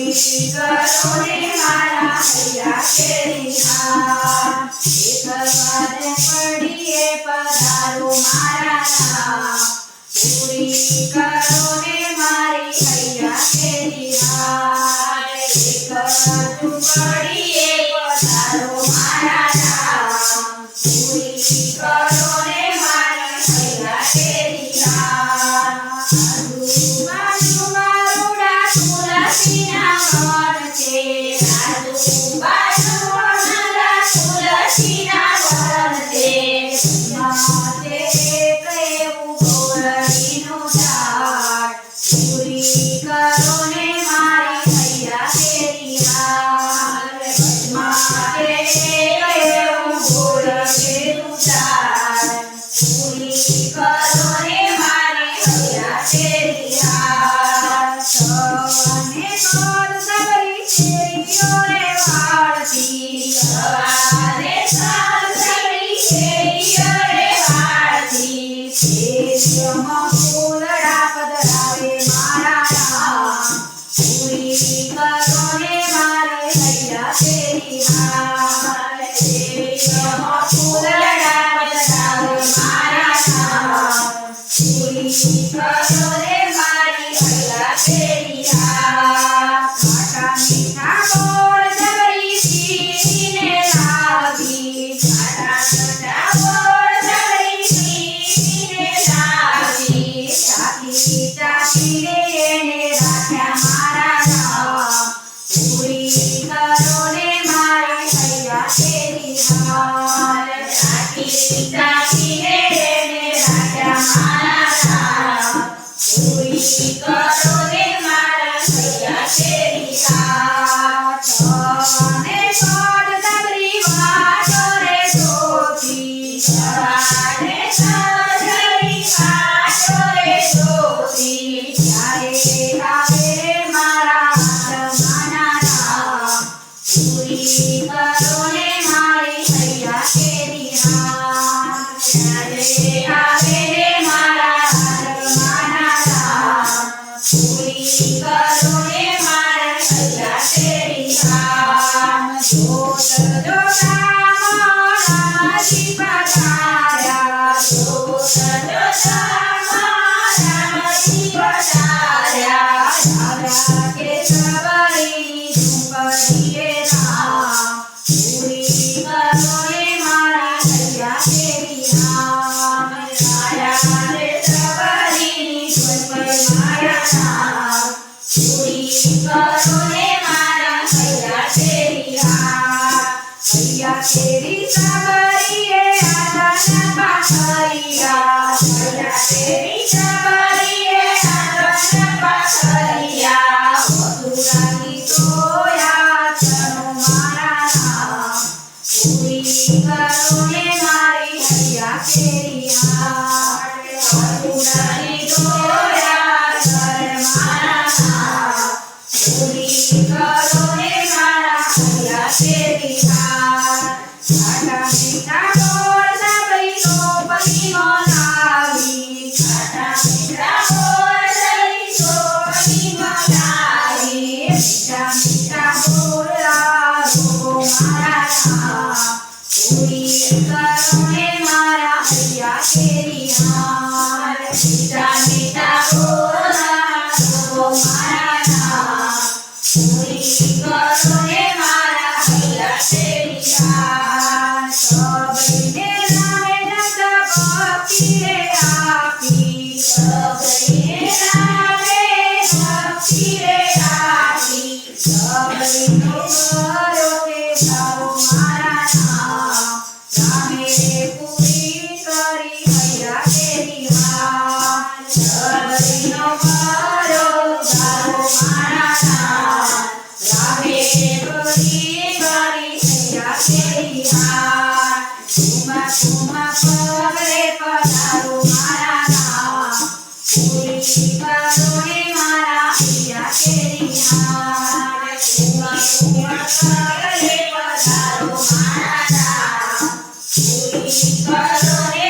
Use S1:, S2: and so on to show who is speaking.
S1: પૂરી કરો ને મારા હૈયા કેરી હાર એક વાર પડીએ પધારો મારા નામ પૂરી કરો ને મારી હૈયા કેરી હાર એક વાર પડીએ પધારો મારા નામ પૂરી કરો ને મારી હૈયા કેરી હાર આજુબાજુમાં રૂડા તુલસીના વન છે આજુબાજુમાં રૂડા તુલસીના વન છે માથે એક એવું ગોરડીનું ઝાડ પૂરી કરો ને મારી હૈયા કેરી હાર માથે એક એવું ગોરડીનું ઝાડ પૂરી કરો ને મારી હૈયા કેરી હાર સવાને કોલ સબરી શેરીઓને વાળતી સવારે સાલ સબરી શેરીઓને વાળતી શેરીઓમાં ફૂલડા પધરાવે મારા નામ પૂરી કરો ને મારે હૈયા કેરી હાર શેરીઓમાં ફૂલડા પધરાવે મારા નામ પૂરી કરો ને મારી હૈયા કેરી હાર ખાટા મીઠા ગોળ સબરી શીરીને લાવી ખાટા મીઠા ગોળ સબરી શીરીને લાવી ચાખી ચાખીને એને રાખ્યા મારા નામ પૂરી કરો ને મારી હૈયા કેરી હાર ચાખી ચાખીને એને રાખ્યા મારા નામ પૂરી કરો ને મારા હૈયા કેરી હાર છને કોડ સબરી વાટો રે જોતી સવારે સબરી વાટો રે જોતી ત્યારે આવે મારા આત્માના નામ પૂરી કરો ને મારી હૈયા કેરી હાર ત્યારે આવે મારા આત્માના નામ પૂરી કરો ને મારા હૈયા કેરી હાર જોત જોતા રામજી પધાર્યા જોત જોતા રામજી પધાર્યા આવ્યા કે સબરી ઝૂંપડીએ રામ પૂરી કરો ને મારા હૈયા કેરી હાર આવ્યા રે સબરી ઝૂંપડી મારા નામ પૂરી કરો ને મારા હૈયા કેરી હાર હૈયા કેરી સબરીએ આદન પાથરિયા હૈયા કેરી સબરીએ આદન પાથરિયા મથુરાની તોયા ચનો મારા નામ પૂરી કરો ને મારી હૈયા કેરી હાર મથુરાની તોયા ચર મારા નામ પૂરી કરો ને મારા હૈયા કેરી હાર ખાટા મીઠા ગોળ સબરી ટોપલીનો લાવી ખાટા મીઠા ગોળ સબરી ટોપલીનો લાવી મીઠા મીઠા ગોળ લાવો મારા નામ પૂરી કરો ને મારા હૈયા કેરી હાર મીઠા મીઠા ગોળ લાવો મારા નામ પૂરી કરો ને મારા હૈયા કેરી હાર સબરીને રામે નંદ ભક્તિ રે આપી સબરીને રામે ભક્તિ રે આપી સબરીનો કરો કે ભાવો મારા નામ રામે પૂરી કરી હૈયા કેરી હાર સબરીનો કરો ભાવો મારા નામ રામે પૂરી કરી હૈયા કેરી હાર ઝુમા ઝુમા પગલે પધારો મારા નામ પૂરી કરો ને મારા હૈયા કેરી હાર ઝુમા ઝુમા પગલે પધારો મારા નામ પૂરી કરો ને